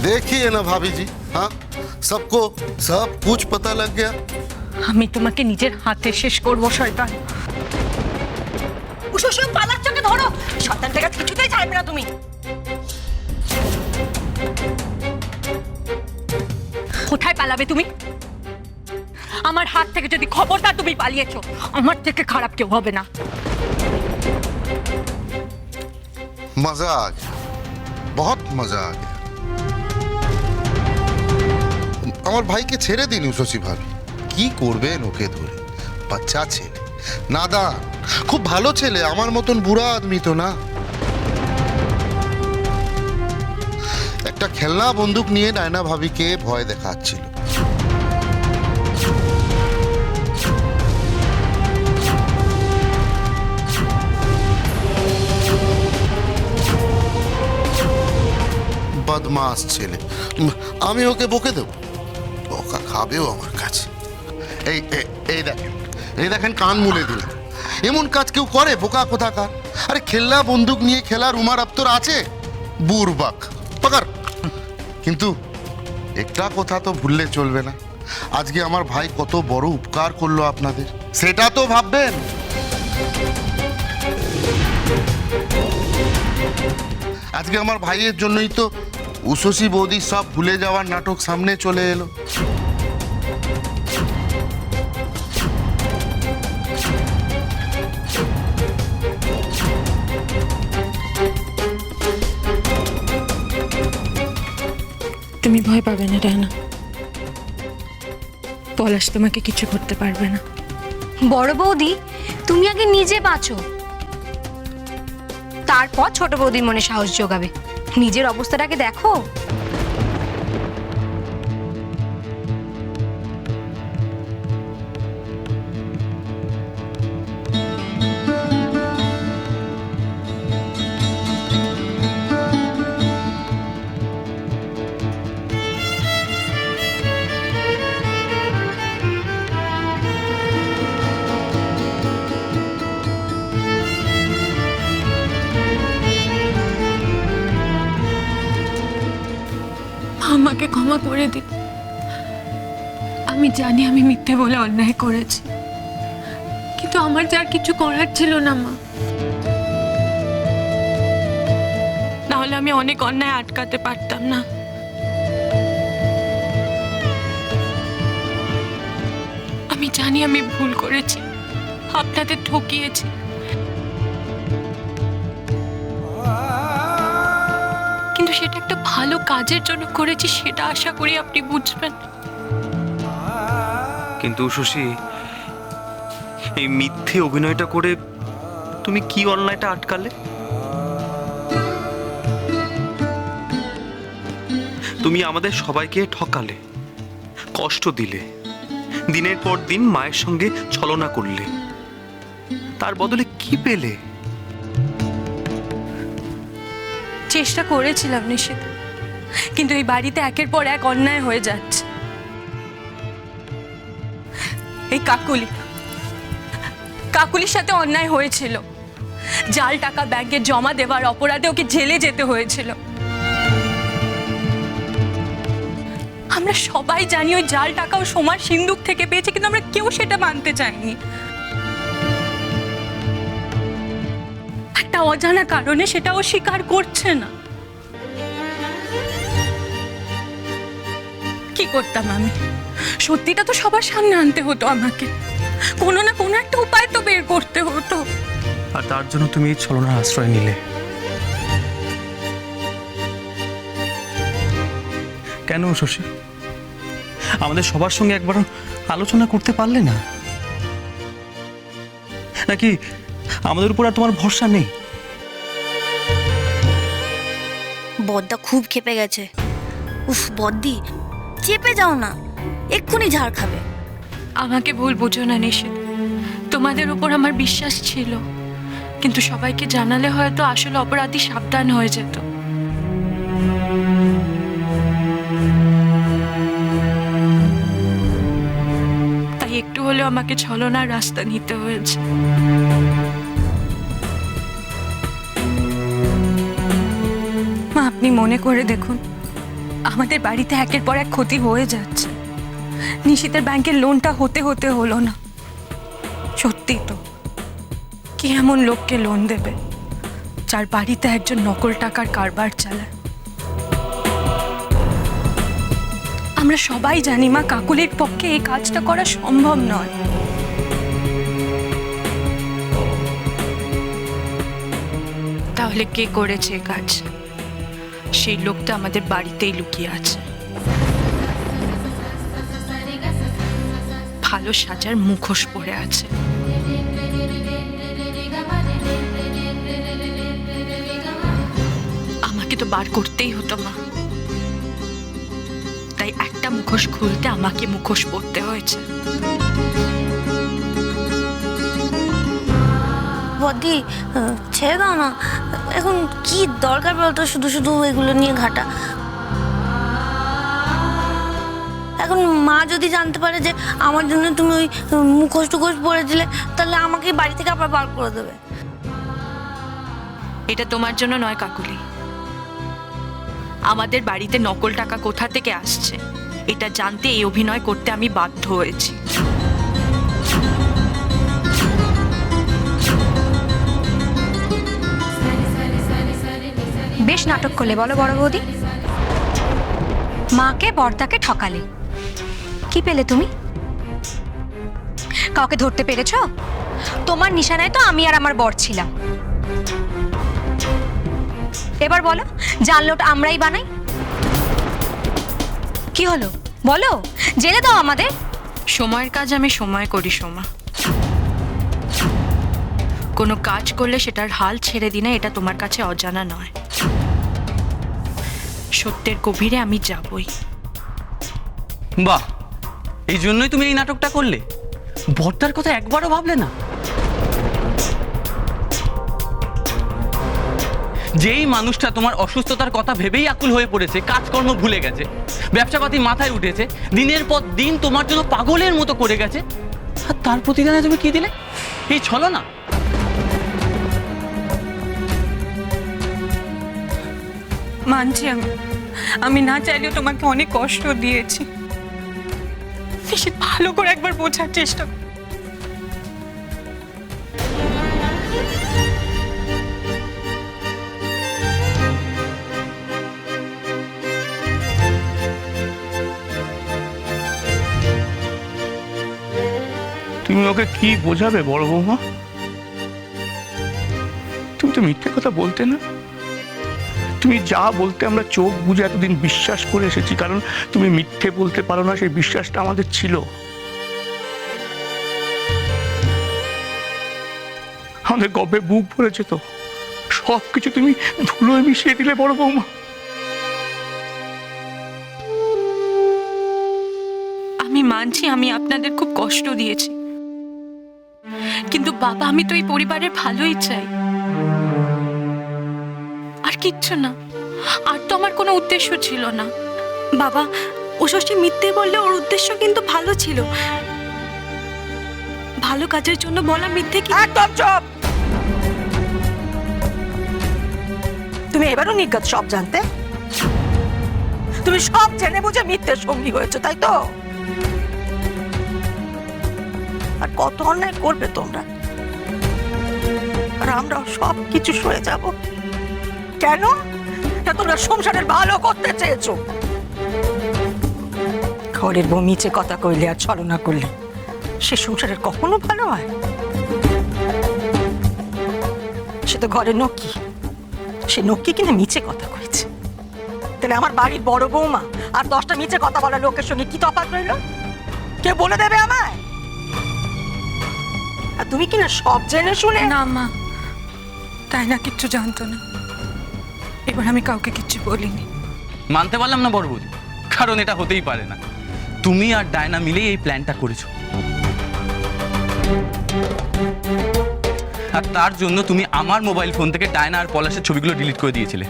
देखिए ना भाभी जी, हाँ सबको सब कुछ पता लग गया। আমি তোমাকে নিজের হাতে শেষ করবো শয়তান। উশোশো পালাচ্ছকে ধরো, শয়তানটাকে কিছুতেই ছাড়বে না তুমি। কোথায় পালাবে তুমি? আমার হাত থেকে যদি খবরদার তুমি পালিয়েছো, আমার থেকে খারাপ কেউ হবে না। मजा आ गया, बहुत मजा आ गया। আমার ভাইকে ছেড়ে দিন উশসী ভাবি, কি করবেন ওকে ধরে? বাচ্চা ছেলে, নাদান, খুব ভালো ছেলে, আমার মতন বুড়া আদমি তো না। একটা খেলনা বন্দুক নিয়ে নায়না ভাবিকে ভয় দেখাচ্ছিল। বদমাস ছেলে, আমি ওকে বকে দেব? বকা খাবেও আমার কাছে। এই এই দেখেন, এই দেখেন, কান মুলে দিলেন। এমন কাজ কেউ করে? বোকা কোথাকার। আরে খেলনা বন্দুক নিয়ে খেলার উমার আপ্তর আছে? বুরবাক পাকার। কিন্তু একটা কথা তো ভুললে চলবে না, আজকে আমার ভাই কত বড় উপকার করলো আপনাদের, সেটা তো ভাববেন। আজকে আমার ভাইয়ের জন্যই তো উশসী বৌদি সব ভুলে যাওয়ার নাটক সামনে চলে এলো। তুমি ভয় পাবে না রায়না, পলাশ তোমাকে কিছু করতে পারবে না। বড় বৌদি, তুমি আগে নিজে বাঁচো, তারপর ছোট বৌদির মনে সাহস যোগাবে। নিজের অবস্থাটাকে দেখো। আমাকে ক্ষমা করে দিন। আমি জানি আমি মিথ্যে বলে অন্যায় করেছি, কিন্তু আমার যা কিছু করার ছিল না মা। নাহলে আমি অনেক অন্যায় আটকাতে পারতাম না। আমি জানি আমি ভুল করেছি, আপনাদের ঠকিয়েছি, কিন্তু সেটা একটা ভালো কাজের জন্য করেছি, সেটা আশা করি আপনি বুঝবেন। কিন্তু শশী, এই মিথ্যে অভিনয়টা করে তুমি কি অন্যায়টা আটকালে? তুমি আমাদের সবাইকে ঠকালে, কষ্ট দিলে, দিনের পর দিন মায়ের সঙ্গে ছলনা করলে, তার বদলে কি পেলে? চেষ্টা করেছিলাম নিশ্চিত, কিন্তু এই বাড়িতে একের পর এক অন্যায় হয়ে যাচ্ছে। এই কাকুলির সাথে অন্যায় হয়েছিল, জাল টাকা ব্যাংকে জমা দেওয়ার অপরাধে ওকে জেলে যেতে হয়েছিল। আমরা সবাই জানি ওই জাল টাকা ও সোমার সিন্দুক থেকে পেয়েছে, কিন্তু আমরা কেউ সেটা মানতে চাইনি। একটা অজানা কারণে সেটা ও স্বীকার করছে না। কি করতাম আমি? সত্যিটা তো সবার সামনে আনতে হতো আমাকে, কোনো না কোনো একটা উপায় তো বের করতে হতো। আর তার জন্য তুমি এই ছলনার আশ্রয় নিলে। কেন শশী? আমাদের সবার সঙ্গে একবার আলোচনা করতে পারলে না? নাকি আমাদের উপর আর তোমার ভরসা নেই? বদ্দা খুব ক্ষেপে গেছে। উফ বদ্দি, চেপে যাও না, এক্ষুনি ঝাড় খাবে। আমাকে ভুল বুঝো না নিশিত, তোমাদের উপর আমার বিশ্বাস ছিল, কিন্তু সবাইকে জানালে হয়তো আসলে অপরাধী সাবধান হয়ে যেত। তাই একটু হলেও আমাকে ছলনার রাস্তা নিতে হয়েছে। মা, আপনি মনে করে দেখুন, আমাদের বাড়িতে একের পর এক ক্ষতি হয়ে যাচ্ছে। নিশিতের ব্যাংকের লোনটা হতে হতে হলো না। সত্যি তো, কে এমন লোককে লোন দেবে যার বাড়িতে একজন নকল টাকার কারবার চালায়? আমরা সবাই জানি মা, কাকুলির পক্ষে এই কাজটা করা সম্ভব নয়। তাহলে কে করেছে এই কাজ? সেই লোকটা আমাদের বাড়িতেই লুকিয়ে আছে। ভালো সাজার মুখোশ পরে আছে। আমাকে তো বার করতেই হতো মা, তাই একটা মুখোশ খুলতে আমাকে মুখোশ পরতে হয়েছে। বদ্দি, ছেড়ে দাও না। এখন কি দরকার বলতো শুধু শুধু এগুলো নিয়ে ঘাটা? এখন মা যদি জানতে পারে যে আমার জন্য তুমি ওই মুখোশ টুখোশ পরে দিলে, তাহলে আমাকে বাড়ি থেকে আবার বার করে দেবে। এটা তোমার জন্য নয় কাকুলি, আমাদের বাড়িতে নকল টাকা কোথা থেকে আসছে এটা জানতে এই অভিনয় করতে আমি বাধ্য হয়েছি। বেশ নাটক করলে বলো বড় বৌদি। মাকে বর্দাকে ঠকালে, কি পেলে তুমি? কাউকে ধরতে পেরেছো? তোমার নিশানায় তো আমি আর আমার বর ছিলাম। এবার বলো, জানলোটা আমরাই বানাই। কি হলো বলো, জেলে দাও আমাদের। সময়ের কাজ আমি সময় করি সোমা। কোনো কাজ করলে সেটার হাল ছেড়ে দিই না, এটা তোমার কাছে অজানা নয়। সত্যের গভীরে আমি যাবই। বাহ, এই জন্যই তুমি এই নাটকটা করলে? বর্দার কথা একবারও ভাবলে না? যেই মানুষটা তোমার অসুস্থতার কথা ভেবেই আকুল হয়ে পড়েছে, কাজকর্ম ভুলে গেছে, ব্যবসাপাতি মাথায় উঠেছে, দিনের পর দিন তোমার জন্য পাগলের মতো করে গেছে, আর তার প্রতিদানে তুমি কি দিলে? এই ছলনা। মানছি আমি না চাইলেও তোমাকে অনেক কষ্ট দিয়েছি। ভালো করে একবার বোঝার চেষ্টা কর। তুমি ওকে কি বোঝাবে বড় বৌমা? তুমি তো মিথ্যে কথা বলতে না। তুমি যা বলতে আমরা চোখ বুঝে এতদিন বিশ্বাস করে এসেছি, কারণ তুমি মিথ্যে বলতে পারো না, সেই বিশ্বাসটা আমাদের ছিল। আমাদের গর্বে বুক ভরেছে তো, সবকিছু তুমি ধুলোয় মিশিয়ে দিলে বড় বৌমা। আমি মানছি আমি আপনাদের খুব কষ্ট দিয়েছি, কিন্তু বাবা আমি তো এই পরিবারের ভালোই চাই, আর কিচ্ছু না। আর তো আমার কোনো উদ্দেশ্য ছিল না। বাবা, উষষ্ঠী মিথ্যে বললে ওর উদ্দেশ্য কিন্তু ভালো ছিল। ভালো কাজের জন্য বলা মিথ্যে কি? একদম চুপ। তুমি এবারও নির্গত সব জানতে? তুমি সব জেনে বুঝে মিথ্যের সঙ্গী হয়েছে, তাই তো? আর কত অন্যায় করবে তোমরা, আর আমরা সব কিছু সয়ে যাব কেন? না তোমরা সংসারের ভালো করতে চেয়েছো। ঘরের বউ মিছে কথা কইলে আর ছলনা করলে সে সংসারের কখনো ভালো হয়? সে তো ঘরে নকি, সে নকি কিনে মিছে কথা করেছে। তাহলে আমার বাড়ির বড় বৌমা আর 10টা মিছে কথা বলা লোকের সঙ্গে কি তফাৎ রইল? কে বলে দেবে আমায়? আর তুমি কিনা সব জেনে শুনে। না মা, তাই না, কিচ্ছু জানতো না। এবার আমি কাউকে কিচ্ছু বলিনি। মানতে পারলাম না বড় বৌদি, কারণ এটা হতেই পারে না। তুমি আর ডায়না মিলেই এই প্ল্যানটা করেছো, আর তার জন্য তুমি আমার মোবাইল ফোন থেকে ডায়না আর পলাশের ছবিগুলো ডিলিট করে দিয়েছিলে।